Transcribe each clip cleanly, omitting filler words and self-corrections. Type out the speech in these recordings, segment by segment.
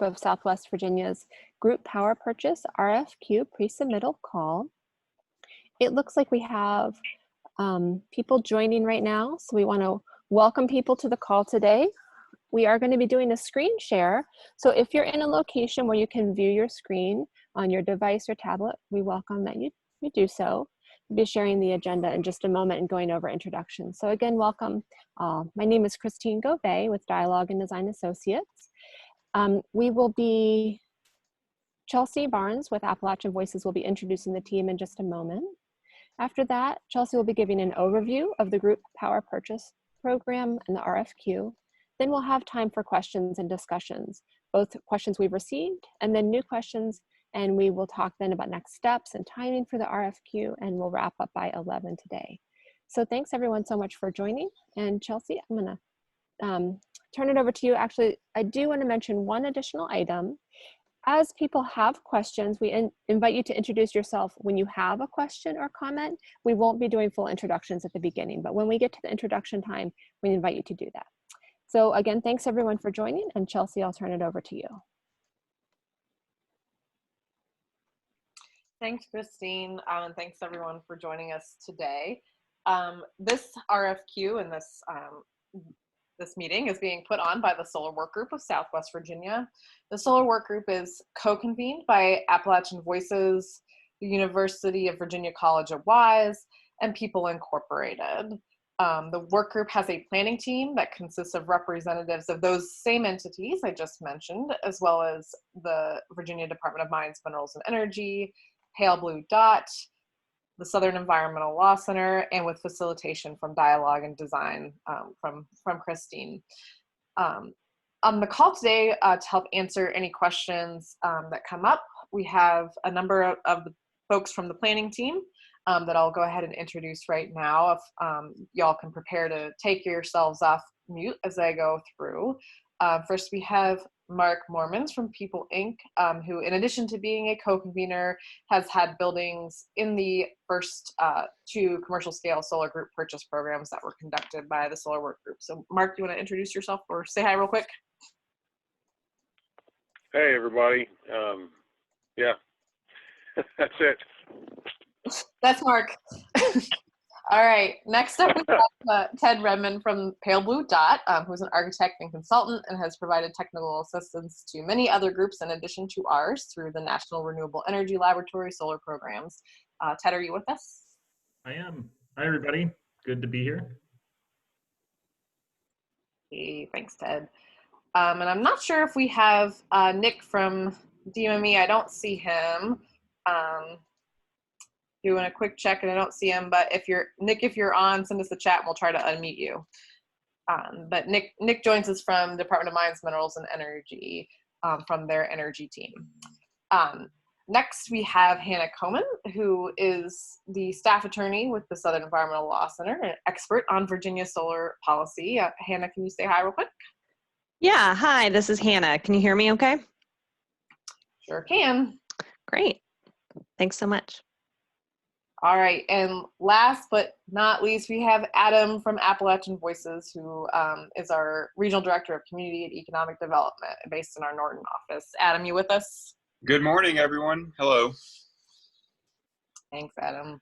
of Southwest Virginia's Group Power Purchase RFQ Pre-Submittal call. It looks like we have people joining right now, so we want to welcome people to the call today. We are going to be doing a screen share, so if you're in a location where you can view your screen on your device or tablet, we welcome that you do so. We'll be sharing the agenda in just a moment and going over introductions. So again, welcome. My name is Christine Govey with Dialogue and Design Associates. We will be, Chelsea Barnes with Appalachian Voices will be introducing the team in just a moment. After that, Chelsea will be giving an overview of the Group Power Purchase Program and the RFQ. Then we'll have time for questions and discussions, both questions we've received and then new questions, and we will talk then about next steps and timing for the RFQ, and we'll wrap up by 11 today. So thanks everyone so much for joining, and Chelsea, I'm gonna turn it over to you. Actually, I do want to mention one additional item. As people have questions, we invite you to introduce yourself when you have a question or comment. We won't be doing full introductions at the beginning, but when we get to the introduction time, we invite you to do that. So again, thanks everyone for joining, and Chelsea, I'll turn it over to you. Thanks, Christine, and thanks everyone for joining us today. This RFQ and this meeting is being put on by the Solar Workgroup of Southwest Virginia. The Solar Workgroup is co-convened by Appalachian Voices, the University of Virginia College of Wise, and People Incorporated. The workgroup has a planning team that consists of representatives of those same entities I just mentioned, as well as the Virginia Department of Mines, Minerals, and Energy, Pale Blue Dot, the Southern Environmental Law Center, and with facilitation from Dialogue and Design from Christine. On the call today to help answer any questions that come up, we have a number of the folks from the planning team that I'll go ahead and introduce right now. If y'all can prepare to take yourselves off mute as I go through. First, we have Mark Mormons from People Inc., who, in addition to being a co-convener, has had buildings in the first two commercial scale solar group purchase programs that were conducted by the Solar Work Group. So Mark, do you want to introduce yourself or say hi real quick? Hey, everybody. Yeah, that's it. That's Mark. All right, next up we have Ted Redmond from Pale Blue Dot, who's an architect and consultant and has provided technical assistance to many other groups in addition to ours through the National Renewable Energy Laboratory solar programs. Ted, are you with us? I am. Hi, everybody. Good to be here. Hey, thanks, Ted. And I'm not sure if we have Nick from DMME. I don't see him. Doing a quick check and I don't see him, but if you're Nick, if you're on, send us a chat and we'll try to unmute you. But Nick joins us from Department of Mines, Minerals, and Energy from their energy team. Next, we have Hannah Coman, who is the staff attorney with the Southern Environmental Law Center, an expert on Virginia solar policy. Hannah, can you say hi real quick? Yeah, hi, this is Hannah. Can you hear me okay? Sure can. Great. Thanks so much. All right, and last but not least, we have Adam from Appalachian Voices, who is our Regional Director of Community and Economic Development based in our Norton office. Adam, you with us? Good morning, everyone. Hello. Thanks, Adam.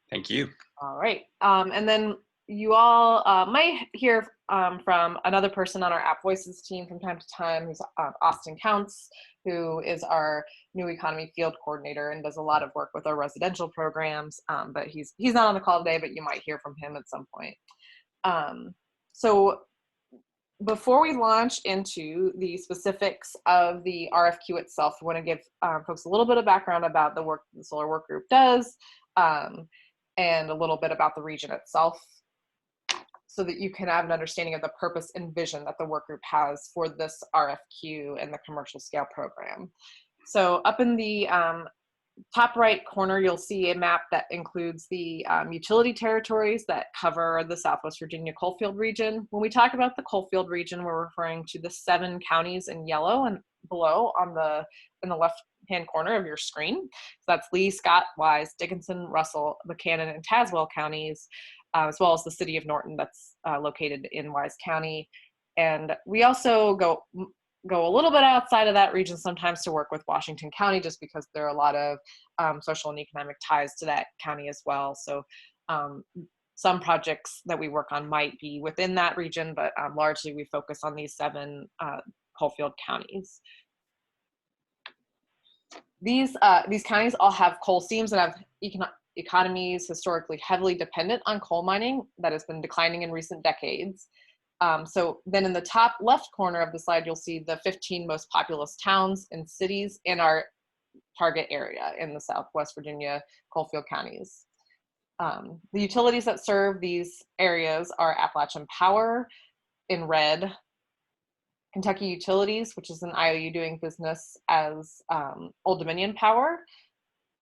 Thank you. All right, and then you all might hear from another person on our App Voices team from time to time, who's Austin Counts, who is our new economy field coordinator and does a lot of work with our residential programs, but he's not on the call today, but you might hear from him at some point. So before we launch into the specifics of the RFQ itself, we want to give folks a little bit of background about the work the Solar Work Group does, and a little bit about the region itself, so that you can have an understanding of the purpose and vision that the work group has for this RFQ and the commercial scale program. So up in the top right corner, you'll see a map that includes the utility territories that cover the Southwest Virginia coalfield region. When we talk about the coalfield region, we're referring to the 7 counties in yellow and below in the left-hand corner of your screen. So that's Lee, Scott, Wise, Dickinson, Russell, Buchanan, and Tazewell counties, as well as the city of Norton that's located in Wise County. And we also go a little bit outside of that region sometimes to work with Washington County, just because there are a lot of social and economic ties to that county as well. So some projects that we work on might be within that region, but largely we focus on these 7 coalfield counties. These counties all have coal seams and have economies historically heavily dependent on coal mining that has been declining in recent decades. So then in the top left corner of the slide, you'll see the 15 most populous towns and cities in our target area in the Southwest Virginia coalfield counties. The utilities that serve these areas are Appalachian Power in red, Kentucky Utilities, which is an IOU doing business as Old Dominion Power,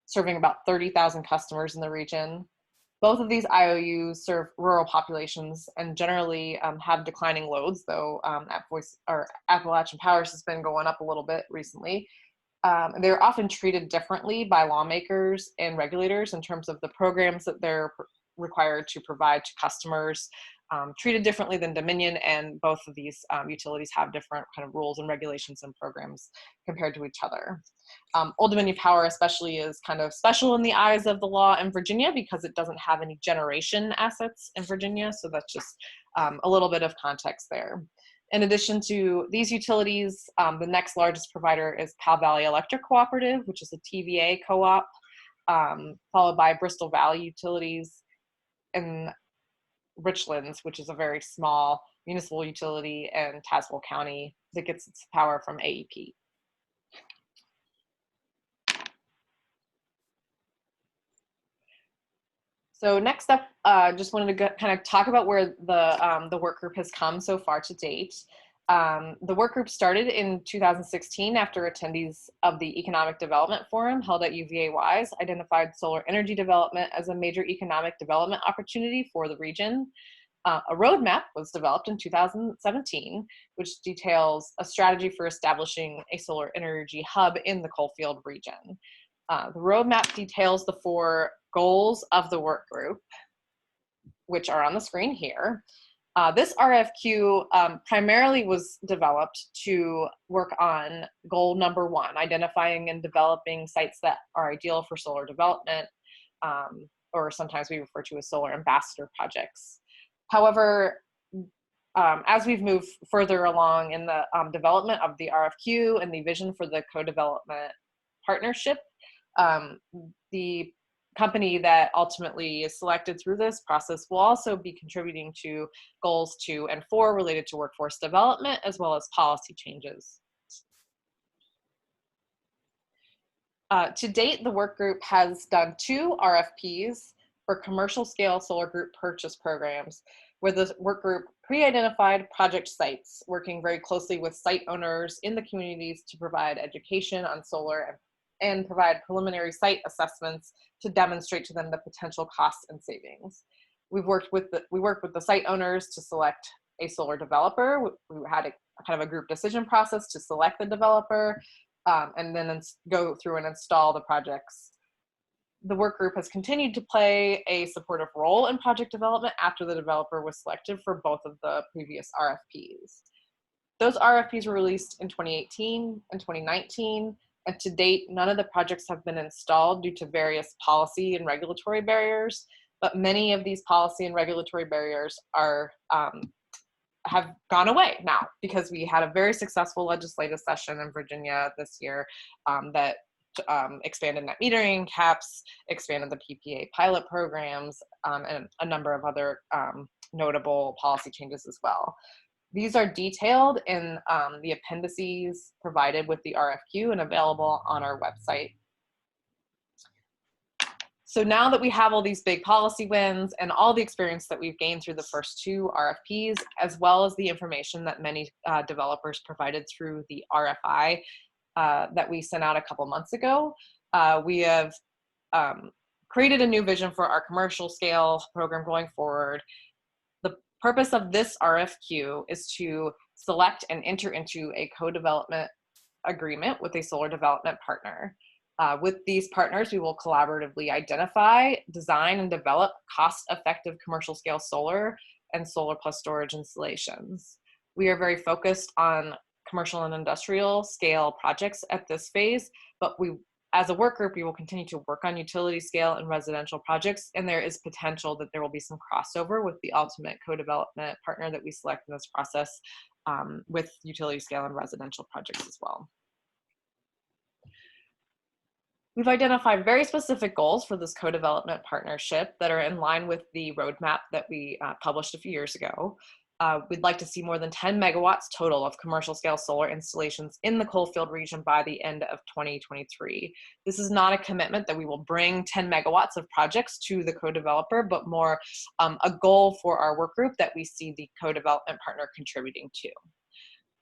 serving about 30,000 customers in the region. Both of these IOUs serve rural populations and generally have declining loads, though Appalachian Power has been going up a little bit recently. They're often treated differently by lawmakers and regulators in terms of the programs that they're required to provide to customers, treated differently than Dominion, and both of these utilities have different kind of rules and regulations and programs compared to each other. Old Dominion Power especially is kind of special in the eyes of the law in Virginia because it doesn't have any generation assets in Virginia, so that's just a little bit of context there. In addition to these utilities, the next largest provider is Powell Valley Electric Cooperative, which is a TVA co-op, followed by Bristol Valley Utilities and Richlands, which is a very small municipal utility in Tazewell County that gets its power from AEP. So next up, just wanted to kind of talk about where the work group has come so far to date. The work group started in 2016 after attendees of the Economic Development Forum held at UVA-Wise identified solar energy development as a major economic development opportunity for the region. A roadmap was developed in 2017, which details a strategy for establishing a solar energy hub in the coalfield region. The roadmap details the 4 goals of the work group, which are on the screen here. This RFQ primarily was developed to work on goal number 1, identifying and developing sites that are ideal for solar development, or sometimes we refer to as solar ambassador projects. However, as we've moved further along in the development of the RFQ and the vision for the co-development partnership, the company that ultimately is selected through this process will also be contributing to goals 2 and 4 related to workforce development, as well as policy changes. To date, the work group has done 2 RFPs for commercial scale solar group purchase programs, where the work group pre-identified project sites, working very closely with site owners in the communities to provide education on solar and provide preliminary site assessments to demonstrate to them the potential costs and savings. We worked with the site owners to select a solar developer. We had a kind of a group decision process to select the developer, and then go through and install the projects. The work group has continued to play a supportive role in project development after the developer was selected for both of the previous RFPs. Those RFPs were released in 2018 and 2019, and to date, none of the projects have been installed due to various policy and regulatory barriers, but many of these policy and regulatory barriers are have gone away now because we had a very successful legislative session in Virginia this year that expanded net metering caps, expanded the PPA pilot programs, and a number of other notable policy changes as well. These are detailed in the appendices provided with the RFQ and available on our website. So now that we have all these big policy wins and all the experience that we've gained through the first 2 RFPs, as well as the information that many developers provided through the RFI that we sent out a couple months ago, we have created a new vision for our commercial scale program going forward. The purpose of this RFQ is to select and enter into a co-development agreement with a solar development partner. With these partners, we will collaboratively identify, design, and develop cost-effective commercial scale solar and solar plus storage installations. We are very focused on commercial and industrial scale projects at this phase, but as a work group, we will continue to work on utility scale and residential projects, and there is potential that there will be some crossover with the ultimate co-development partner that we select in this process with utility scale and residential projects as well. We've identified very specific goals for this co-development partnership that are in line with the roadmap that we published a few years ago. We'd like to see more than 10 megawatts total of commercial scale solar installations in the Coalfield region by the end of 2023. This is not a commitment that we will bring 10 megawatts of projects to the co-developer, but more a goal for our work group that we see the co-development partner contributing to.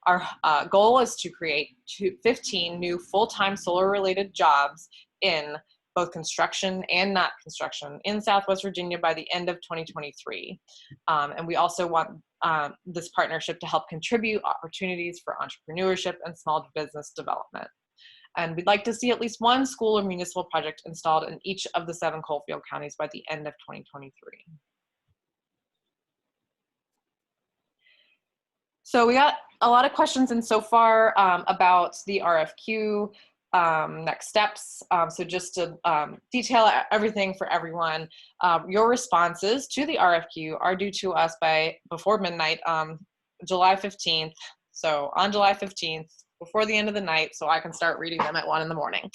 Our goal is to create 15 new full-time solar-related jobs in both construction and not construction in Southwest Virginia by the end of 2023. And we also want this partnership to help contribute opportunities for entrepreneurship and small business development. And we'd like to see at least one school or municipal project installed in each of the 7 Coalfield counties by the end of 2023. So we got a lot of questions in so far about the RFQ, next steps. So just to detail everything for everyone, your responses to the RFQ are due to us before midnight, July 15th. So on July 15th, before the end of the night, so I can start reading them at 1 in the morning.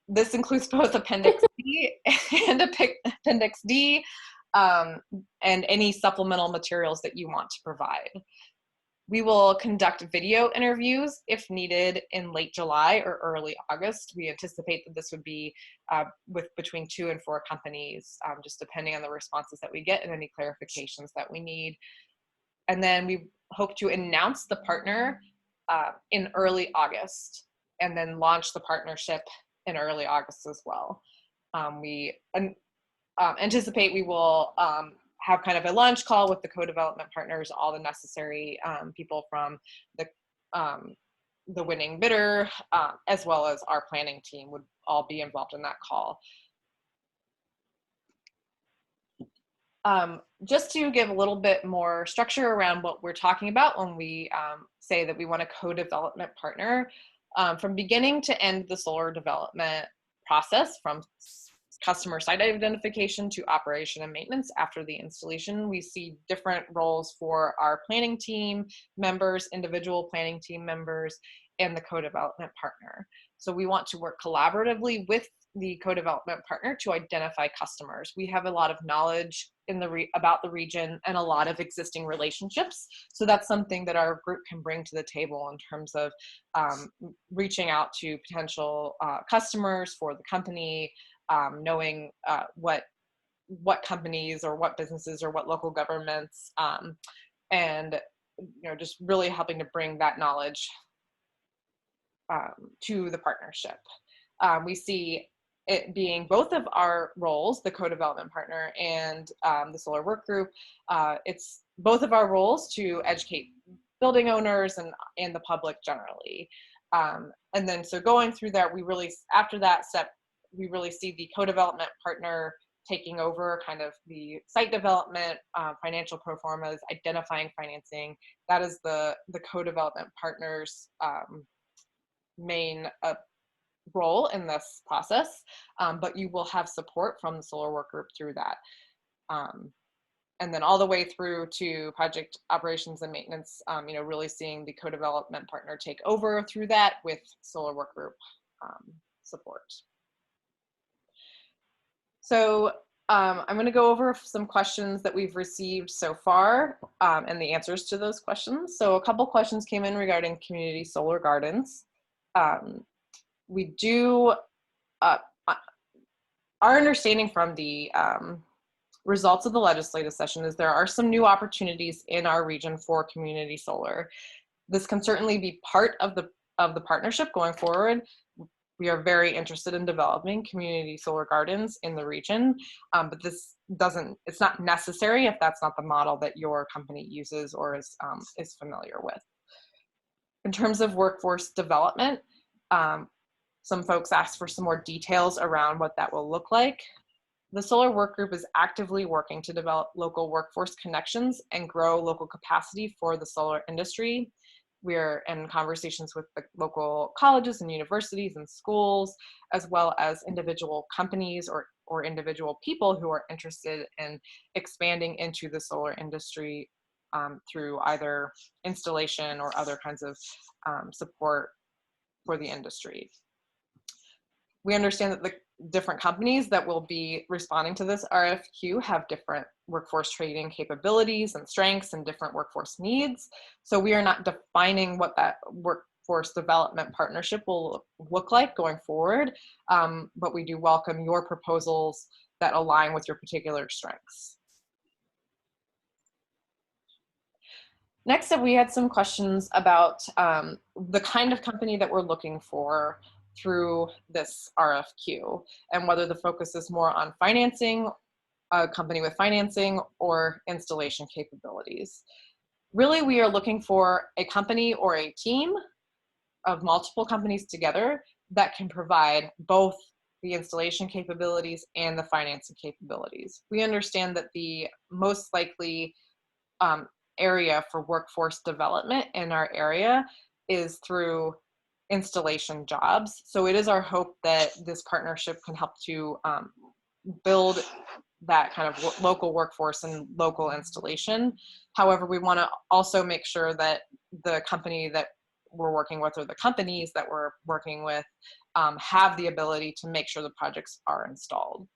This includes both Appendix D and Appendix D, and any supplemental materials that you want to provide. We will conduct video interviews if needed in late July or early August. We anticipate that this would be with between 2 and 4 companies, just depending on the responses that we get and any clarifications that we need. And then we hope to announce the partner in early August, and then launch the partnership in early August as well. We anticipate we will have kind of a launch call with the co-development partners, all the necessary people from the winning bidder, as well as our planning team would all be involved in that call. Just to give a little bit more structure around what we're talking about when we say that we want a co-development partner, from beginning to end the solar development process, from customer site identification to operation and maintenance after the installation, we see different roles for our planning team members, individual planning team members, and the co-development partner. So we want to work collaboratively with the co-development partner to identify customers. We have a lot of knowledge about the region and a lot of existing relationships. So that's something that our group can bring to the table in terms of reaching out to potential customers for the company, knowing what companies or what businesses or what local governments, and just really helping to bring that knowledge to the partnership. We see it being both of our roles, the co-development partner and the solar work group. It's both of our roles to educate building owners and the public generally. And then so going through that, after that step, we really see the co-development partner taking over kind of the site development, financial pro formas, identifying financing. That is the co-development partner's main role in this process, but you will have support from the solar work group through that. And then all the way through to project operations and maintenance, really seeing the co-development partner take over through that with solar work group support. So I'm going to go over some questions that we've received so far and the answers to those questions. So a couple questions came in regarding community solar gardens. We do, our understanding from the results of the legislative session is there are some new opportunities in our region for community solar. This can certainly be part of the partnership going forward. We are very interested in developing community solar gardens in the region, but it's not necessary if that's not the model that your company uses or is familiar with. In terms of workforce development, some folks asked for some more details around what that will look like. The solar work group is actively working to develop local workforce connections and grow local capacity for the solar industry. We're in conversations with the local colleges and universities and schools, as well as individual companies or individual people who are interested in expanding into the solar industry through either installation or other kinds of support for the industry. We understand that the different companies that will be responding to this RFQ have different workforce training capabilities and strengths and different workforce needs. So we are not defining what that workforce development partnership will look like going forward, but we do welcome your proposals that align with your particular strengths. Next up, we had some questions about the kind of company that we're looking for through this RFQ and whether the focus is more on financing, a company with financing, or installation capabilities. Really, we are looking for a company or a team of multiple companies together that can provide both the installation capabilities and the financing capabilities. We understand that the most likely area for workforce development in our area is through installation jobs. So it is our hope that this partnership can help to build that kind of local workforce and local installation. However, we want to also make sure that the company that we're working with or the companies that we're working with have the ability to make sure the projects are installed.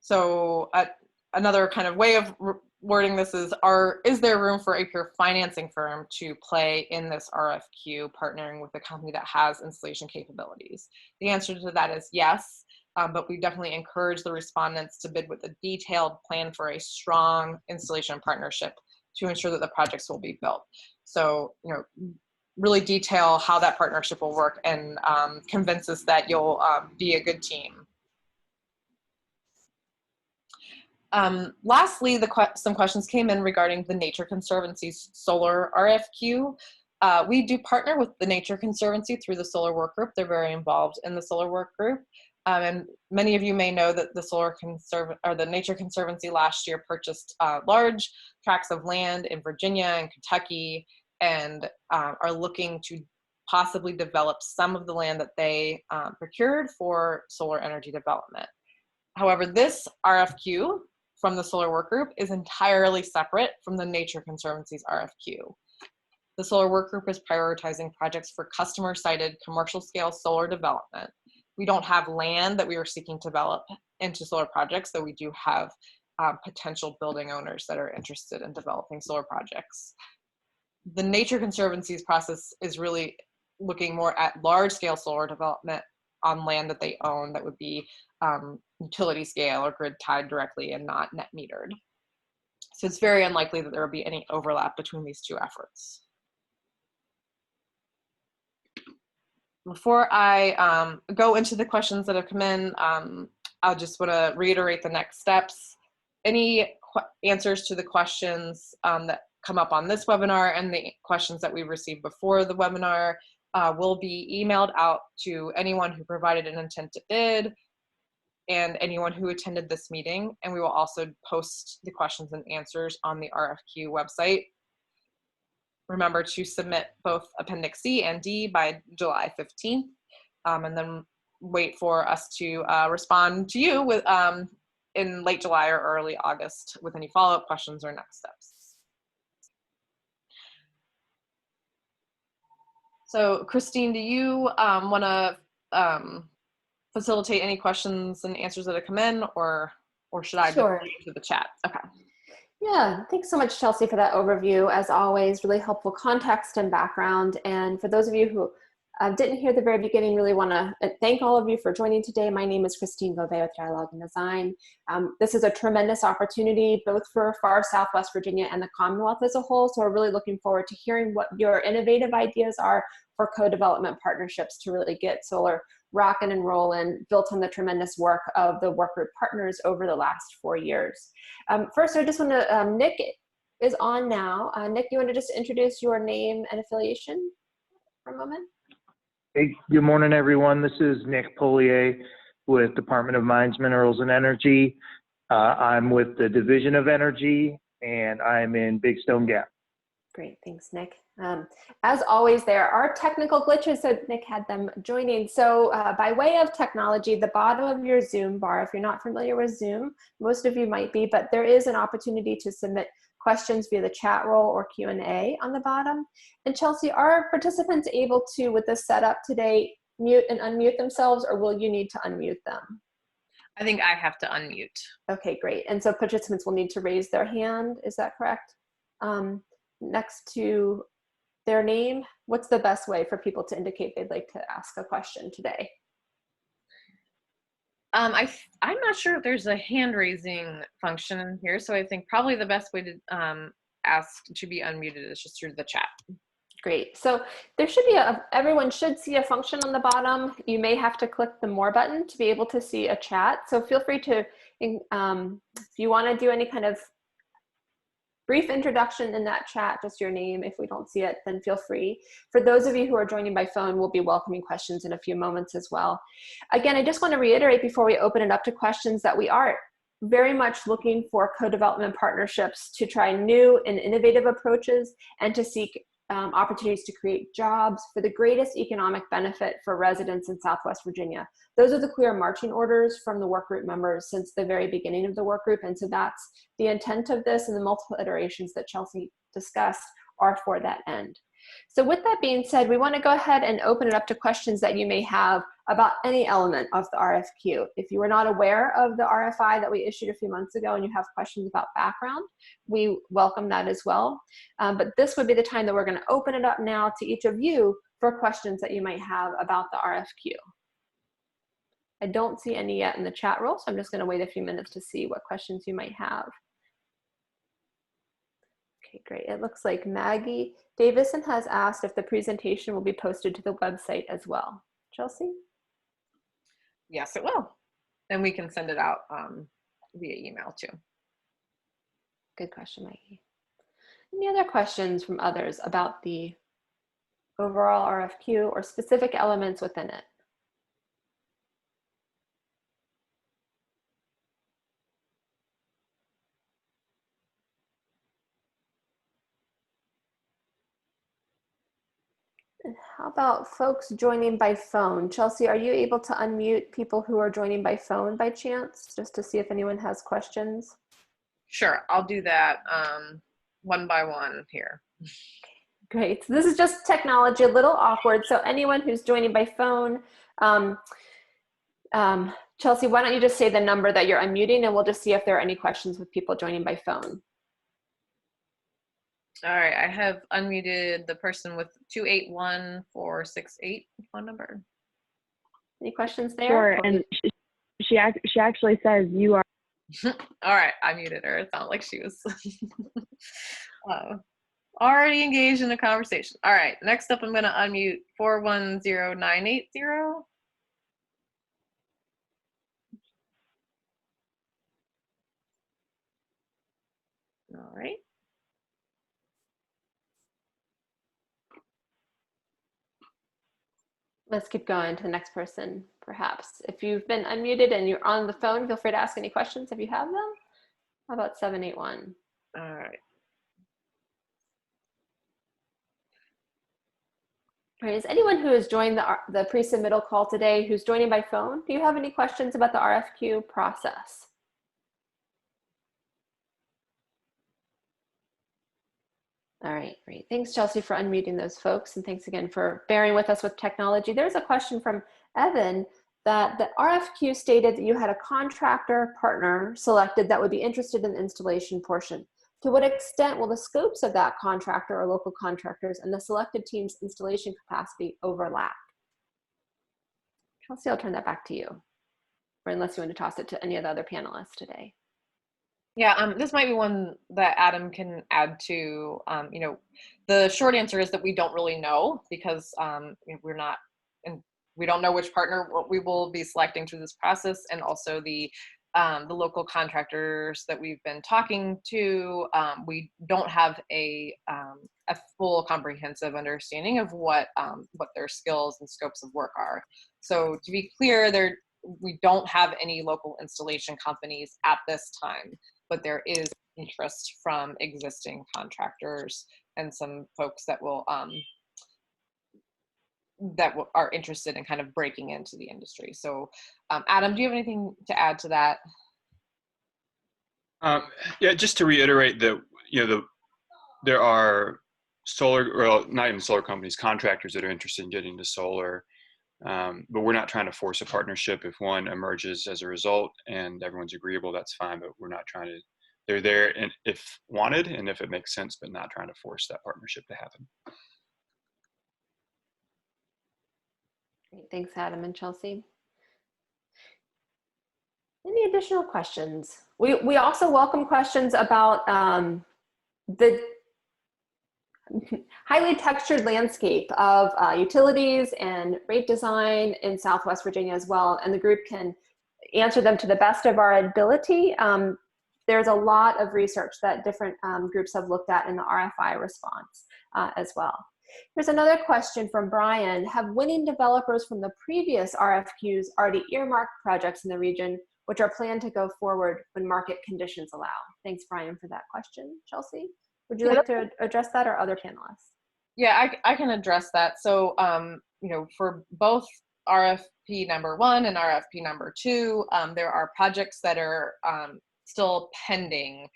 So another kind of way of wording this is there room for a pure financing firm to play in this RFQ, partnering with a company that has installation capabilities? The answer to that is yes, but we definitely encourage the respondents to bid with a detailed plan for a strong installation partnership to ensure that the projects will be built. So, really detail how that partnership will work and convince us that you'll be a good team. Lastly, some questions came in regarding the Nature Conservancy's solar RFQ. We do partner with the Nature Conservancy through the solar work group. They're very involved in the solar work group. And many of you may know that the Nature Conservancy last year purchased large tracts of land in Virginia and Kentucky and are looking to possibly develop some of the land that they procured for solar energy development. However, this RFQ from the solar work group is entirely separate from the Nature Conservancy's RFQ. The solar work group is prioritizing projects for customer-sited commercial scale solar development. We don't have land that we are seeking to develop into solar projects, though we do have potential building owners that are interested in developing solar projects. The Nature Conservancy's process is really looking more at large-scale solar development on land that they own that would be utility scale or grid tied directly and not net metered. So it's very unlikely that there will be any overlap between these two efforts. Before I go into the questions that have come in, I just want to reiterate the next steps. Any answers to the questions that come up on this webinar and the questions that we received before the webinar will be emailed out to anyone who provided an intent to bid and anyone who attended this meeting. And we will also post the questions and answers on the RFQ website. Remember to submit both Appendix C and D by July 15th, and then wait for us to respond to you with, in late July or early August with any follow-up questions or next steps. So Christine, do you want to facilitate any questions and answers that have come in, or should I Sure. go to the chat? Okay. Yeah, thanks so much, Chelsea, for that overview. As always, really helpful context and background. And for those of you who didn't hear the very beginning, really want to thank all of you for joining today. My name is Christine Gauvet with Dialogue and Design. This is a tremendous opportunity, both for far Southwest Virginia and the Commonwealth as a whole. So we're really looking forward to hearing what your innovative ideas are for co-development partnerships to really get solar rocking and rolling, built on the tremendous work of the workgroup partners over the last 4 years. First, I just want to, Nick is on now. Nick, you want to just introduce your name and affiliation for a moment? Hey, good morning, everyone. This is Nick Polier. with Department of Mines, Minerals, and Energy. I'm with the Division of Energy, and I'm in Big Stone Gap. Great, thanks, Nick. As always, there are technical glitches, so Nick had them joining. So by way of technology, the bottom of your Zoom bar, if you're not familiar with Zoom, most of you might be, but there is an opportunity to submit questions via the chat roll or Q&A on the bottom. And Chelsea, are participants able to, with this setup today, mute and unmute themselves, or will you need to unmute them? I think I have to unmute. Okay, great. And so participants will need to raise their hand, is that correct? Next to their name, what's the best way for people to indicate they'd like to ask a question today? I'm not sure if there's a hand raising function in here, so I think probably the best way to ask to be unmuted is just through the chat. Great. So there should be everyone should see a function on the bottom. You may have to click the more button to be able to see a chat. So feel free to, if you want to do any kind of brief introduction in that chat, just your name. If we don't see it, then feel free. For those of you who are joining by phone, we'll be welcoming questions in a few moments as well. Again, I just want to reiterate before we open it up to questions that we are very much looking for co-development partnerships to try new and innovative approaches and to seek opportunities to create jobs for the greatest economic benefit for residents in Southwest Virginia. Those are the clear marching orders from the work group members since the very beginning of the work group. And so that's the intent of this, and the multiple iterations that Chelsea discussed are for that end. So with that being said, we want to go ahead and open it up to questions that you may have about any element of the RFQ. If you were not aware of the RFI that we issued a few months ago and you have questions about background, we welcome that as well. But this would be the time that we're going to open it up now to each of you for questions that you might have about the RFQ. I don't see any yet in the chat roll, so I'm just going to wait a few minutes to see what questions you might have. Okay, great. It looks like Maggie Davison has asked if the presentation will be posted to the website as well. Chelsea? Yes, it will. And we can send it out via email too. Good question, Maggie. Any other questions from others about the overall RFQ or specific elements within it? And how about folks joining by phone? Chelsea, are you able to unmute people who are joining by phone by chance, just to see if anyone has questions? Sure, I'll do that one by one here. Great. So this is just technology, a little awkward. So anyone who's joining by phone, Chelsea, why don't you just say the number that you're unmuting, and we'll just see if there are any questions with people joining by phone. All right, I have unmuted the person with 281468 phone number. Any questions there? Sure, and she actually says you are. All right, I muted her. It sounded like she was already engaged in a conversation. All right, next up I'm going to unmute 410980. All right. Let's keep going to the next person, perhaps. If you've been unmuted and you're on the phone, feel free to ask any questions if you have them. How about 781? All right. All right, is anyone who has joined the pre-submittal call today who's joining by phone, do you have any questions about the RFQ process? All right, great. Thanks, Chelsea, for unmuting those folks. And thanks again for bearing with us with technology. There's a question from Evan that the RFQ stated that you had a contractor partner selected that would be interested in the installation portion. To what extent will the scopes of that contractor or local contractors and the selected team's installation capacity overlap? Chelsea, I'll turn that back to you, or unless you want to toss it to any of the other panelists today. Yeah, this might be one that Adam can add to. You know, the short answer is that we don't really know because we're not, and we don't know which partner we will be selecting through this process, and also the local contractors that we've been talking to. We don't have a full comprehensive understanding of what their skills and scopes of work are. So to be clear, we don't have any local installation companies at this time, but there is interest from existing contractors and some folks that will are interested in kind of breaking into the industry. So Adam, do you have anything to add to that? Yeah, just to reiterate that, there are solar, well, not even solar companies, contractors that are interested in getting into solar, but we're not trying to force a partnership. If one emerges as a result and everyone's agreeable, that's fine, but we're not trying to, they're there and if wanted and if it makes sense, but not trying to force that partnership to happen. Great, thanks Adam and Chelsea. Any additional questions? We also welcome questions about the highly textured landscape of utilities and rate design in Southwest Virginia as well, and the group can answer them to the best of our ability. There's a lot of research that different groups have looked at in the RFI response as well. Here's another question from Brian. Have winning developers from the previous RFQs already earmarked projects in the region which are planned to go forward when market conditions allow? Thanks, Brian, for that question. Chelsea, would you like to address that, or other panelists? Yeah, I can address that. So, for both RFP number 1 and RFP number 2, there are projects that are still pending.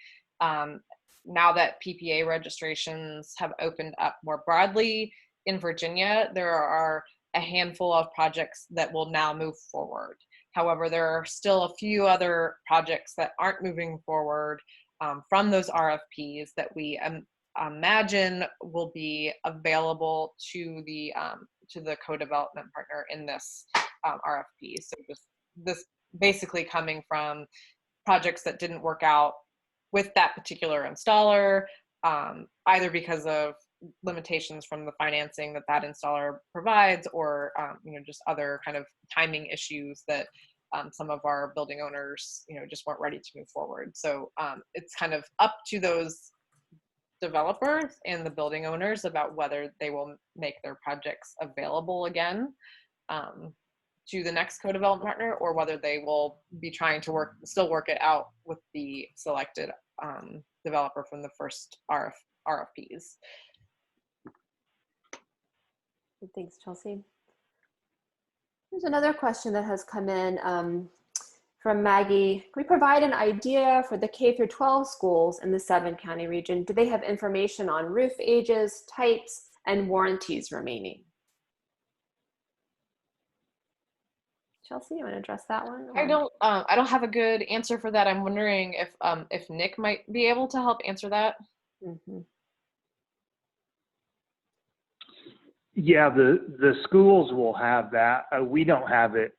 Now that PPA registrations have opened up more broadly in Virginia, there are a handful of projects that will now move forward. However, there are still a few other projects that aren't moving forward from those RFPs that we imagine will be available to the co-development partner in this RFP. So this basically coming from projects that didn't work out with that particular installer, either because of limitations from the financing that installer provides, or just other kind of timing issues that some of our building owners just weren't ready to move forward. So it's kind of up to those developers and the building owners about whether they will make their projects available again to the next co-development partner, or whether they will be trying to still work it out with the selected developer from the first RFPs. Thanks, Chelsea. There's another question that has come in from Maggie. Can we provide an idea for the K through 12 schools in the 7-county region? Do they have information on roof ages, types, and warranties remaining? Chelsea, you want to address that one? I don't have a good answer for that. I'm wondering if Nick might be able to help answer that. Mm-hmm. Yeah, the schools will have that. We don't have it,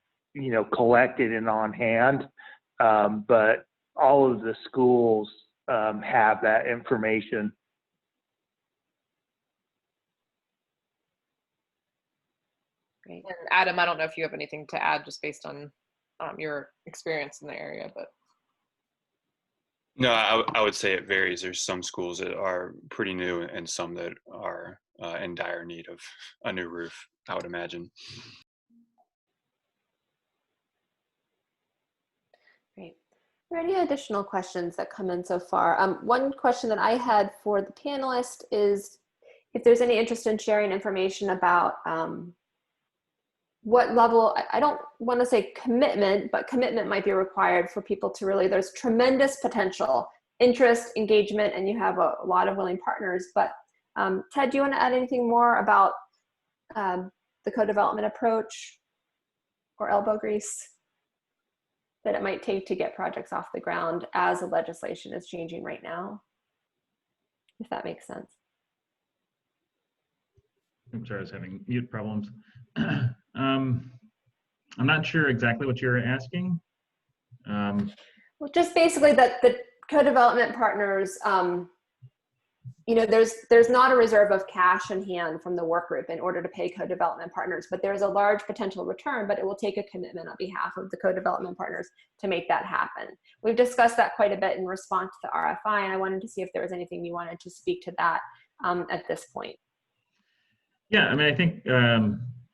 collected and on hand, but all of the schools have that information. Great. And Adam, I don't know if you have anything to add just based on your experience in the area, but. No, I would say it varies. There's some schools that are pretty new and some that are in dire need of a new roof, I would imagine. Great. Are there any additional questions that come in so far? One question that I had for the panelists is if there's any interest in sharing information about what level, I don't want to say commitment, but commitment might be required for people to really, there's tremendous potential, interest, engagement, and you have a lot of willing partners. But Ted, do you want to add anything more about the co-development approach or elbow grease that it might take to get projects off the ground as the legislation is changing right now? If that makes sense. I'm sorry, I was having mute problems. I'm not sure exactly what you're asking. Well, just basically that the co-development partners, there's not a reserve of cash in hand from the work group in order to pay co-development partners, but there's a large potential return, but it will take a commitment on behalf of the co-development partners to make that happen. We've discussed that quite a bit in response to the RFI, and I wanted to see if there was anything you wanted to speak to that at this point. Yeah, I mean, I think,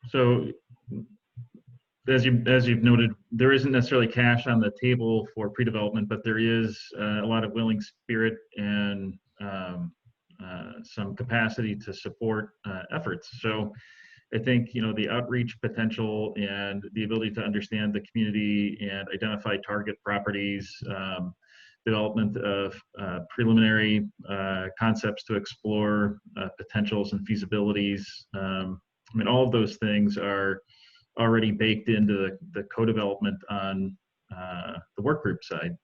so as you've noted, there isn't necessarily cash on the table for pre-development, but there is a lot of willing spirit and some capacity to support efforts. So I think, you know, the outreach potential and the ability to understand the community and identify target properties, development of preliminary concepts to explore potentials and feasibilities. I mean, all of those things are already baked into the co-development on the work group side.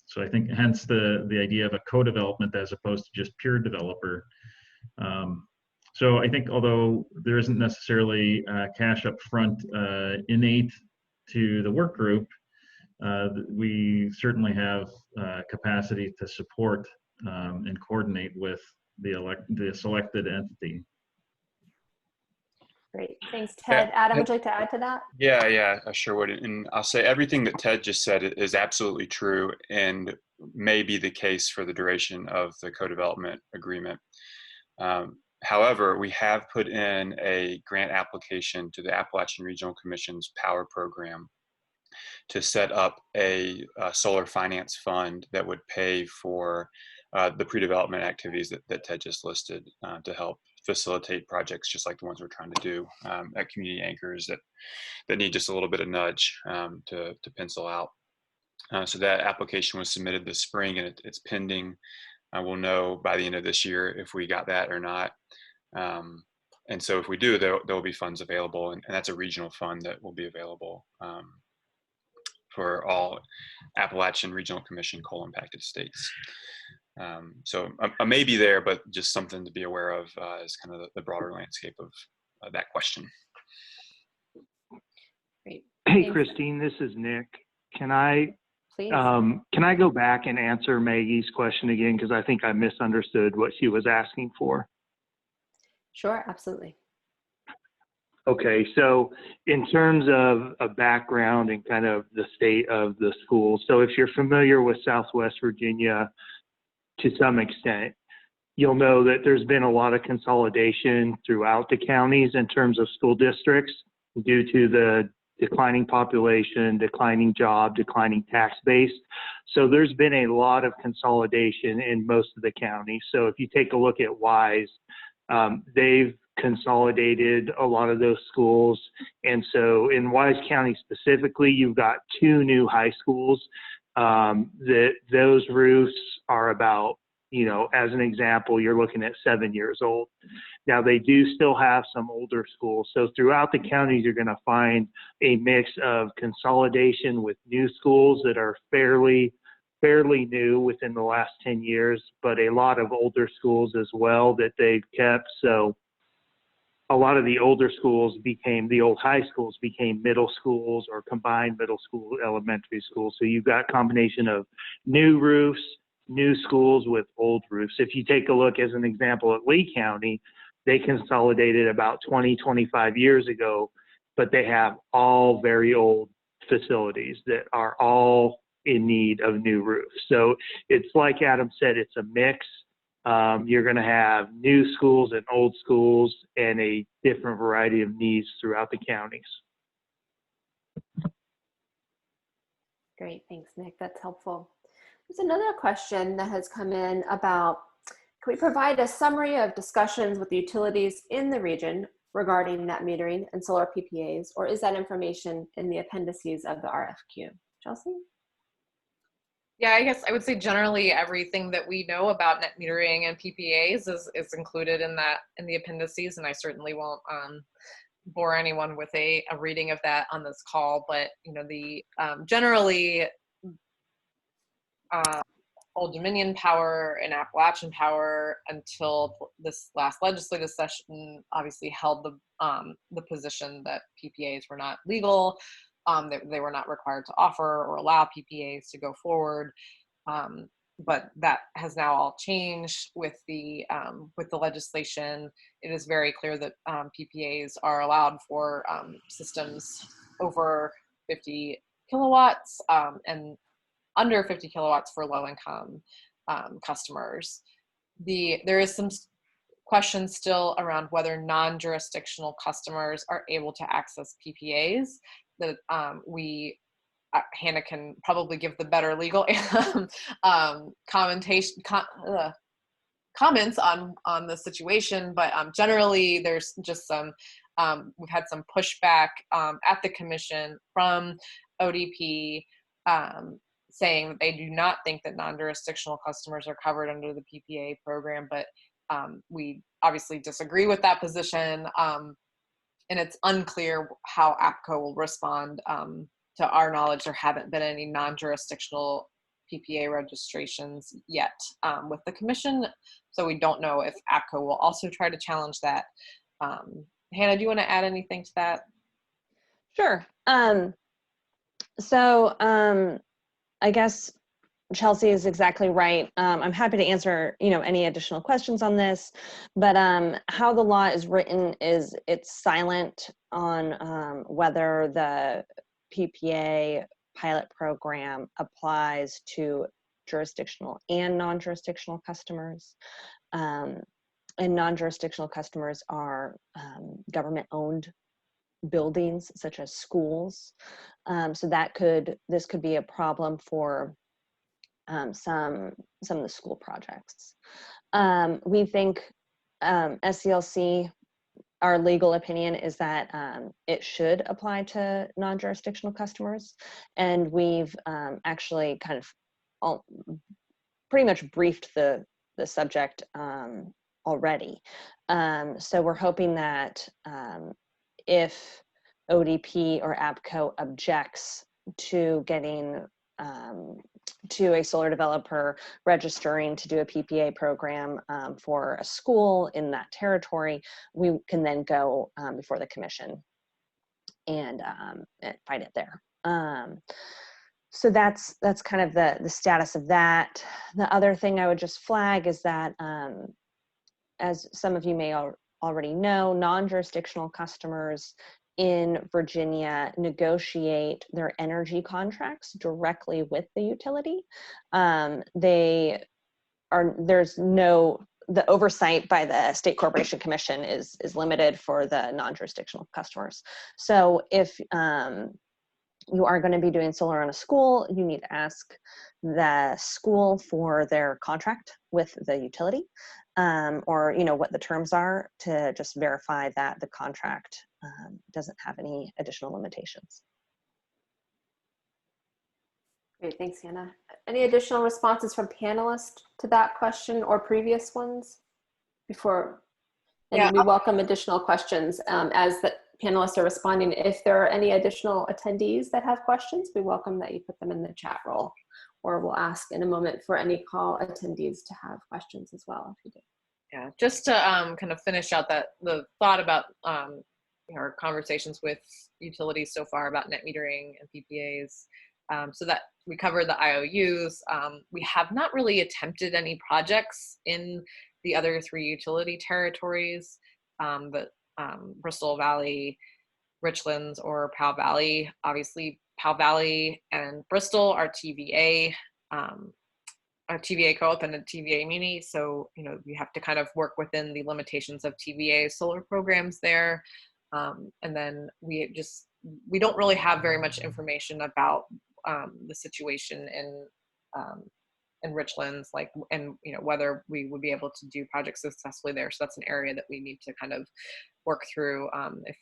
So I think hence the idea of a co-development as opposed to just pure developer. So I think although there isn't necessarily cash up front innate to the work group, we certainly have capacity to support and coordinate with the selected entity. Great, thanks, Ted. Adam, would you like to add to that? Yeah, I sure would. And I'll say everything that Ted just said is absolutely true and may be the case for the duration of the co-development agreement. However, we have put in a grant application to the Appalachian Regional Commission's Power Program to set up a solar finance fund that would pay for the pre-development activities that Ted just listed to help facilitate projects just like the ones we're trying to do at community anchors that need just a little bit of nudge to pencil out. So that application was submitted this spring and it's pending. We'll know by the end of this year if we got that or not. And so if we do, there will be funds available, and that's a regional fund that will be available for all Appalachian Regional Commission coal impacted states. So I may be there, but just something to be aware of is kind of the broader landscape of that question. Great. Hey, Thanks. Christine, this is Nick. Can I Please. go back and answer Maggie's question again? Because I think I misunderstood what she was asking for. Sure, absolutely. Okay, so in terms of a background and kind of the state of the schools, so if you're familiar with Southwest Virginia to some extent, you'll know that there's been a lot of consolidation throughout the counties in terms of school districts due to the declining population, declining job, declining tax base. So there's been a lot of consolidation in most of the counties. So if you take a look at Wise, they've consolidated a lot of those schools. And so in Wise County specifically, you've got 2 new high schools that those roofs are about, you know, as an example, you're looking at 7 years old. Now they do still have some older schools. So throughout the counties, you're going to find a mix of consolidation with new schools that are fairly new within the last 10 years, but a lot of older schools as well that they've kept. So a lot of the older schools the old high schools became middle schools or combined middle school, elementary schools. So you've got a combination of new roofs, new schools with old roofs. If you take a look as an example at Lee County, they consolidated about 20, 25 years ago, but they have all very old facilities that are all in need of new roofs. So it's like Adam said, it's a mix. You're going to have new schools and old schools and a different variety of needs throughout the counties. Great, thanks, Nick. That's helpful. There's another question that has come in about, can we provide a summary of discussions with utilities in the region regarding net metering and solar PPAs, or is that information in the appendices of the RFQ? Chelsea? Yeah, I guess I would say generally everything that we know about net metering and PPAs is included in the appendices, and I certainly won't bore anyone with a reading of that on this call. But you know, the generally Old Dominion Power and Appalachian Power until this last legislative session obviously held the position that PPAs were not legal. They were not required to offer or allow PPAs to go forward, but that has now all changed with the legislation. It is very clear that PPAs are allowed for systems over 50 kilowatts and under 50 kilowatts for low-income customers. There is some questions still around whether non-jurisdictional customers are able to access PPAs. That Hannah can probably give the better legal comments on the situation, but generally there's just some, we've had some pushback at the commission from ODP saying that they do not think that non-jurisdictional customers are covered under the PPA program, but we obviously disagree with that position, and it's unclear how APCO will respond. To our knowledge, there haven't been any non-jurisdictional PPA registrations yet with the commission, so we don't know if APCO will also try to challenge that. Hannah, do you want to add anything to that? Sure. I guess Chelsea is exactly right. I'm happy to answer, any additional questions on this, but how the law is written is it's silent on whether the PPA pilot program applies to jurisdictional and non-jurisdictional customers. And non-jurisdictional customers are government-owned buildings such as schools. So this could be a problem for some of the school projects. We think SCLC, our legal opinion is that it should apply to non-jurisdictional customers, and we've actually kind of pretty much briefed the subject already. So we're hoping that if ODP or APCO objects to getting to a solar developer registering to do a PPA program for a school in that territory, we can then go before the commission and fight it there. So that's kind of the status of that. The other thing I would just flag is that, as some of you may already know, non-jurisdictional customers in Virginia negotiate their energy contracts directly with the utility. The oversight by the State Corporation Commission is limited for the non-jurisdictional customers. So if you are going to be doing solar on a school, you need to ask the school for their contract with the utility, or what the terms are, to just verify that the contract doesn't have any additional limitations. Great, thanks, Hannah. Any additional responses from panelists to that question or previous ones before? And we welcome additional questions as the panelists are responding. If there are any additional attendees that have questions, we welcome that you put them in the chat roll, or we'll ask in a moment for any call attendees to have questions as well, if you do. Yeah, just to kind of finish out the thought about our conversations with utilities so far about net metering and PPAs. So that we covered the IOUs. We have not really attempted any projects in the other 3 utility territories, but Bristol Valley, Richlands, or Powell Valley. Obviously, Powell Valley and Bristol are TVA, a TVA co-op and a TVA muni. So, you have to kind of work within the limitations of TVA solar programs there. And then we don't really have very much information about the situation in Richlands, whether we would be able to do projects successfully there. So that's an area that we need to kind of work through if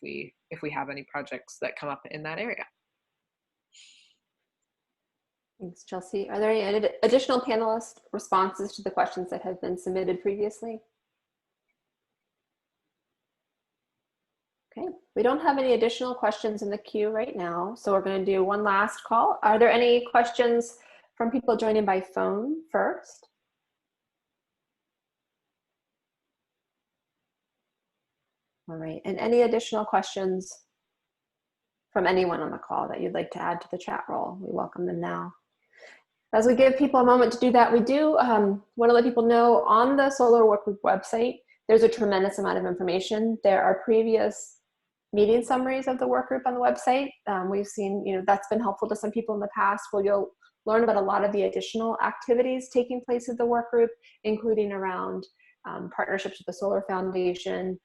we have any projects that come up in that area. Thanks, Chelsea. Are there any additional panelist responses to the questions that have been submitted previously? Okay, we don't have any additional questions in the queue right now, so we're going to do one last call. Are there any questions from people joining by phone first? All right, and any additional questions from anyone on the call that you'd like to add to the chat roll? We welcome them now. As we give people a moment to do that, we do want to let people know on the Solar Workgroup website, there's a tremendous amount of information. There are previous meeting summaries of the workgroup on the website. We've seen, that's been helpful to some people in the past, where you'll learn about a lot of the additional activities taking place at the workgroup, including around partnerships with the Solar Foundation,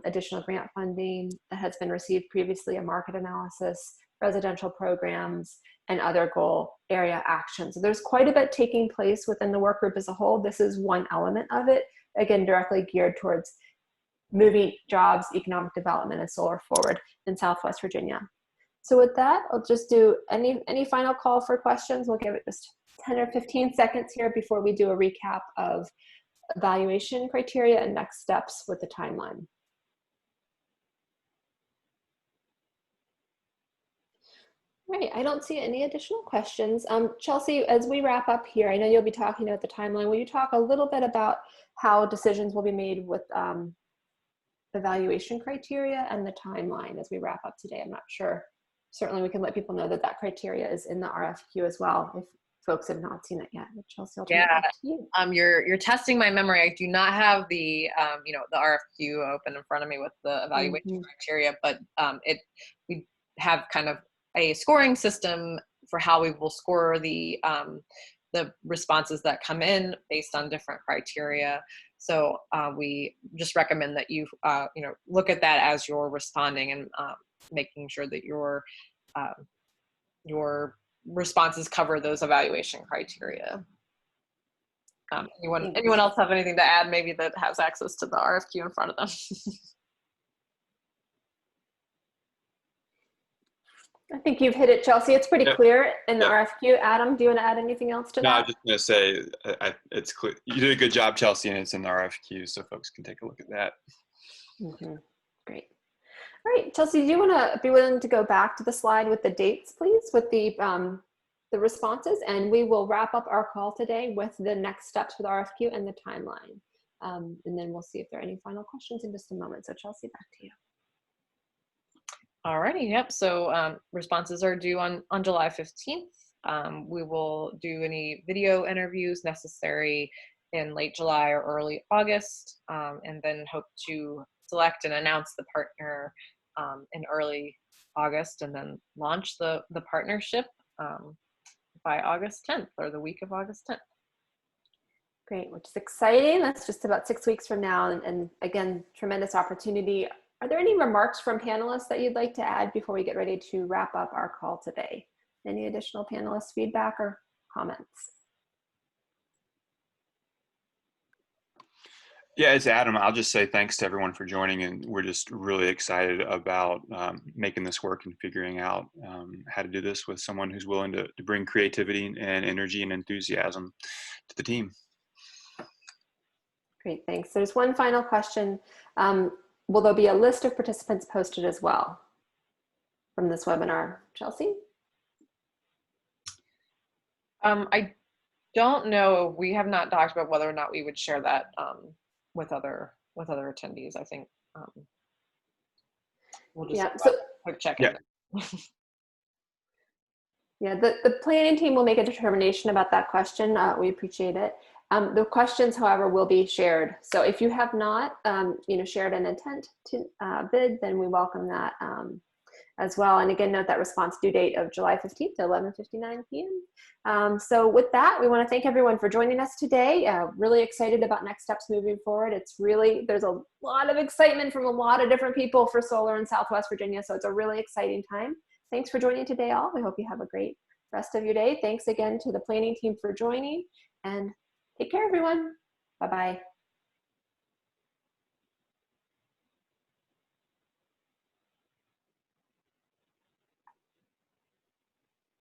additional grant funding that has been received previously, a market analysis, residential programs, and other goal area actions. So there's quite a bit taking place within the work group as a whole. This is one element of it, again, directly geared towards moving jobs, economic development, and solar forward in Southwest Virginia. So with that, I'll just do any final call for questions. We'll give it just 10 or 15 seconds here before we do a recap of evaluation criteria and next steps with the timeline. Right, I don't see any additional questions. Chelsea, as we wrap up here, I know you'll be talking about the timeline. Will you talk a little bit about how decisions will be made with evaluation criteria and the timeline as we wrap up today? I'm not sure. Certainly we can let people know that that criteria is in the RFQ as well if folks have not seen it yet. But Chelsea, I'll turn it back to you. You're testing my memory. I do not have the the RFQ open in front of me with the evaluation criteria, but we have kind of a scoring system for how we will score the responses that come in based on different criteria. So we just recommend that you look at that as you're responding and making sure that your responses cover those evaluation criteria. Anyone else have anything to add, maybe that has access to the RFQ in front of them? I think you've hit it, Chelsea. It's pretty clear in the RFQ. Adam, do you want to add anything else to that? No, I was just going to say it's clear. You did a good job, Chelsea, and it's in the RFQ, so folks can take a look at that. Great. All right, Chelsea, do you want to be willing to go back to the slide with the dates, please, with the responses, and we will wrap up our call today with the next steps for the RFQ and the timeline. And then we'll see if there are any final questions in just a moment. So Chelsea, back to you. Alrighty, yep. So responses are due on July 15th. We will do any video interviews necessary in late July or early August, and then hope to select and announce the partner in early August, and then launch the partnership by August 10th, or the week of August 10th. Great, which is exciting. That's just about 6 weeks from now, and again, tremendous opportunity. Are there any remarks from panelists that you'd like to add before we get ready to wrap up our call today? Any additional panelist feedback or comments? Yeah, it's Adam. I'll just say thanks to everyone for joining, and we're just really excited about making this work and figuring out how to do this with someone who's willing to bring creativity and energy and enthusiasm to the team. Great, thanks. There's one final question. Will there be a list of participants posted as well from this webinar, Chelsea? I don't know. We have not talked about whether or not we would share that with other attendees. I think we'll just quick check in. Yeah, the planning team will make a determination about that question. We appreciate it. The questions, however, will be shared. So if you have not, shared an intent to bid, then we welcome that as well. And again, note that response due date of July 15th to 11:59 p.m. So with that, we want to thank everyone for joining us today. Really excited about next steps moving forward. There's a lot of excitement from a lot of different people for solar in Southwest Virginia. So it's a really exciting time. Thanks for joining today, all. We hope you have a great rest of your day. Thanks again to the planning team for joining, and take care, everyone. Bye-bye.